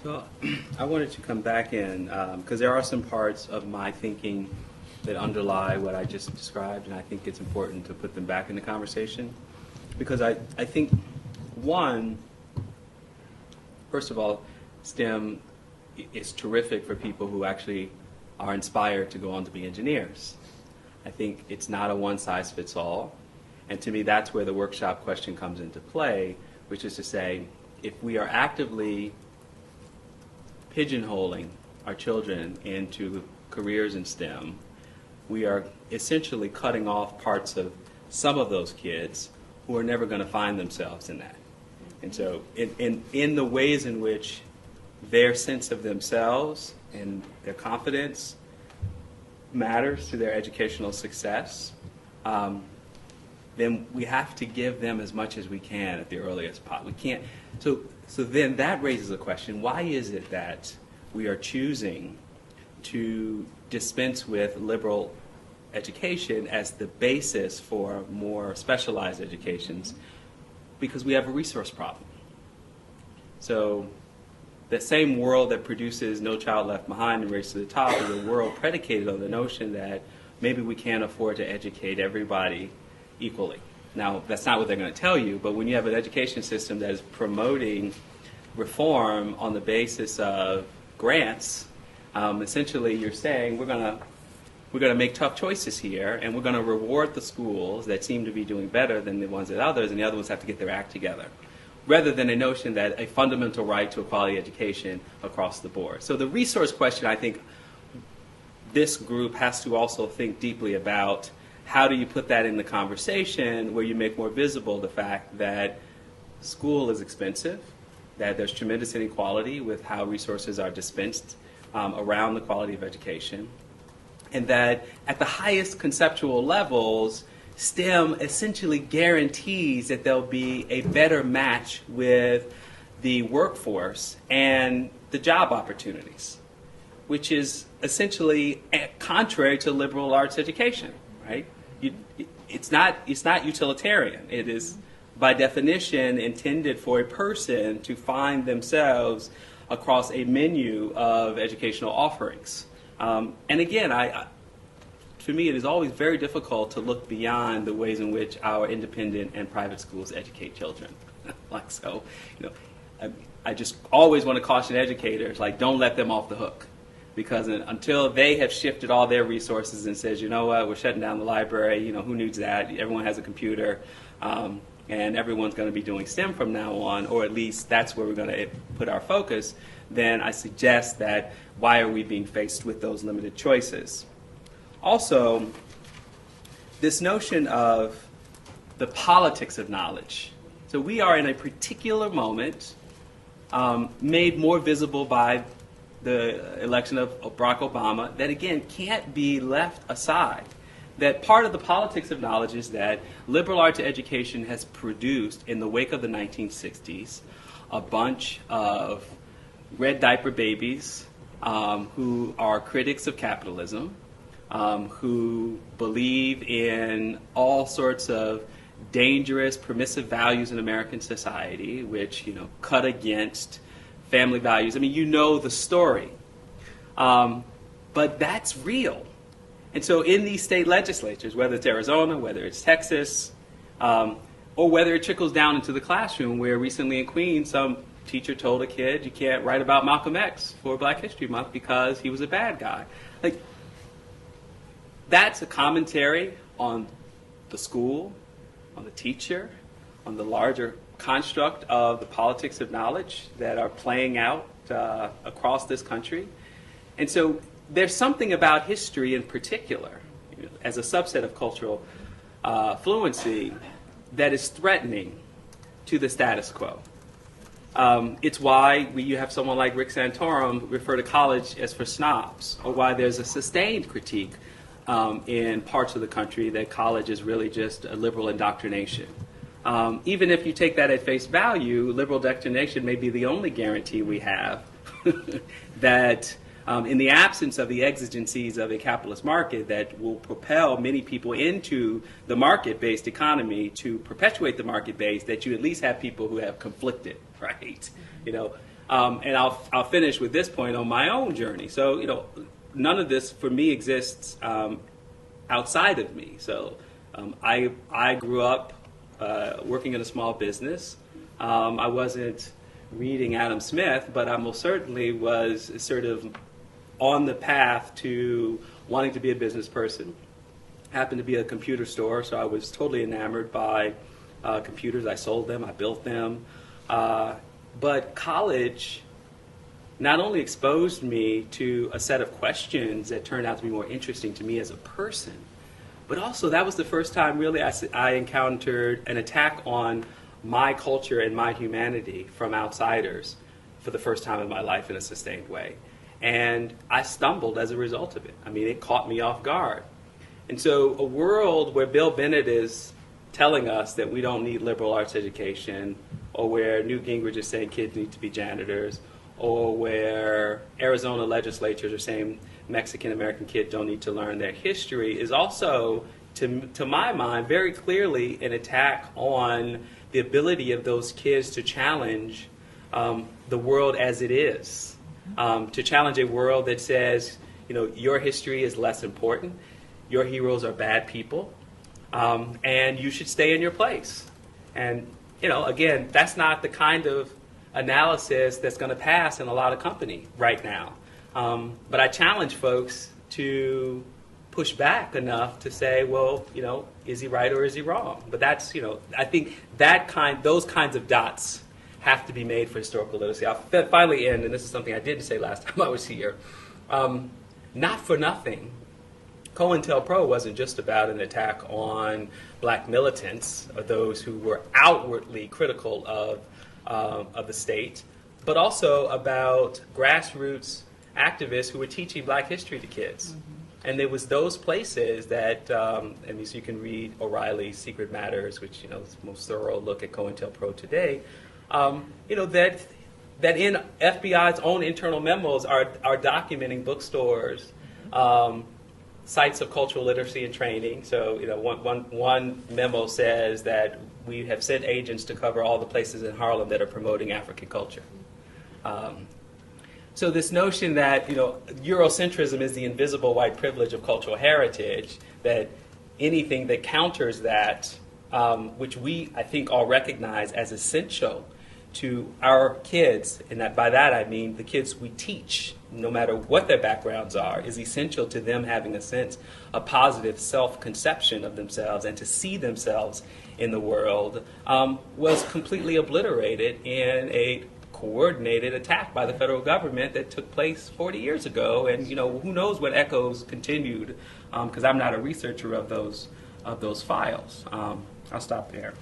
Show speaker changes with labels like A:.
A: So I wanted to come back in because there are some parts of my thinking that underlie what I just described, and I think it's important to put them back in the conversation. Because I think, one, first of all, STEM is terrific for people who actually are inspired to go on to be engineers. I think it's not a one-size-fits-all. And to me, that's where the workshop question comes into play, which is to say, if we are actively pigeonholing our children into careers in STEM, we are essentially cutting off parts of some of those kids who are never going to find themselves in that. And so in the ways in which their sense of themselves and their confidence matters to their educational success, then we have to give them as much as we can at the earliest pot. We can't. So then that raises a question: why is it that we are choosing to dispense with liberal education as the basis for more specialized educations? Because we have a resource problem. So the same world that produces No Child Left Behind and Race to the Top is a world predicated on the notion that maybe we can't afford to educate everybody equally. Now, that's not what they're going to tell you, but when you have an education system that is promoting reform on the basis of grants, essentially you're saying we're going to make tough choices here, and we're going to reward the schools that seem to be doing better than the ones that others, and the other ones have to get their act together, rather than a notion that a fundamental right to a quality education across the board. So the resource question, I think this group has to also think deeply about: how do you put that in the conversation where you make more visible the fact that school is expensive, that there's tremendous inequality with how resources are dispensed around the quality of education, and that at the highest conceptual levels, STEM essentially guarantees that there'll be a better match with the workforce and the job opportunities, which is essentially contrary to liberal arts education, right? It's not utilitarian. It is, by definition, intended for a person to find themselves across a menu of educational offerings. And again, to me, it is always very difficult to look beyond the ways in which our independent and private schools educate children. I just always want to caution educators, don't let them off the hook. Because until they have shifted all their resources and says, you know what, we're shutting down the library, who needs that? Everyone has a computer, and everyone's going to be doing STEM from now on, or at least that's where we're going to put our focus, then I suggest that why are we being faced with those limited choices? Also, this notion of the politics of knowledge. So we are in a particular moment made more visible by the election of Barack Obama, that again can't be left aside. That part of the politics of knowledge is that liberal arts education has produced, in the wake of the 1960s, a bunch of red diaper babies who are critics of capitalism, who believe in all sorts of dangerous, permissive values in American society, which cut against family values. I mean, you know the story. But that's real. And so in these state legislatures, whether it's Arizona, whether it's Texas, or whether it trickles down into the classroom, where recently in Queens, some teacher told a kid, you can't write about Malcolm X for Black History Month because he was a bad guy. That's a commentary on the school, on the teacher, on the larger construct of the politics of knowledge that are playing out across this country. And so there's something about history in particular, as a subset of cultural fluency, that is threatening to the status quo. It's why you have someone like Rick Santorum refer to college as for snobs, or why there's a sustained critique in parts of the country that college is really just a liberal indoctrination. Even if you take that at face value, liberal indoctrination may be the only guarantee we have that in the absence of the exigencies of a capitalist market that will propel many people into the market-based economy to perpetuate the market base, that you at least have people who have conflicted, right? And I'll finish with this point on my own journey. So, none of this for me exists outside of me. So I grew up working in a small business. I wasn't reading Adam Smith, but I most certainly was sort of on the path to wanting to be a business person. Happened to be a computer store, so I was totally enamored by computers. I sold them, I built them. But college not only exposed me to a set of questions that turned out to be more interesting to me as a person, but also that was the first time really I encountered an attack on my culture and my humanity from outsiders for the first time in my life in a sustained way. And I stumbled as a result of it. I mean, it caught me off guard. And so a world where Bill Bennett is telling us that we don't need liberal arts education, or where Newt Gingrich is saying kids need to be janitors, or where Arizona legislatures are saying Mexican-American kids don't need to learn their history, is also, to my mind, very clearly an attack on the ability of those kids to challenge the world as it is, to challenge a world that says, your history is less important, your heroes are bad people, and you should stay in your place. And, again, that's not the kind of analysis that's going to pass in a lot of company right now. But I challenge folks to push back enough to say, well, is he right or is he wrong? But that's, I think those kinds of dots have to be made for historical literacy. I'll finally end, and this is something I didn't say last time I was here. Not for nothing, COINTELPRO wasn't just about an attack on black militants, or those who were outwardly critical of the state, but also about grassroots activists who were teaching black history to kids. Mm-hmm. And it was those places that, so you can read O'Reilly's Secret Matters, which is the most thorough look at COINTELPRO today, that in FBI's own internal memos are documenting bookstores, sites of cultural literacy and training. So, one memo says that we have sent agents to cover all the places in Harlem that are promoting African culture. So this notion that, Eurocentrism is the invisible white privilege of cultural heritage, that anything that counters that, which we, I think, all recognize as essential to our kids, and that by that I mean the kids we teach, no matter what their backgrounds are, is essential to them having a sense of positive self-conception of themselves and to see themselves in the world, was completely obliterated in a coordinated attack by the federal government that took place 40 years ago. And who knows what echoes continued, because I'm not a researcher of those files. I'll stop there.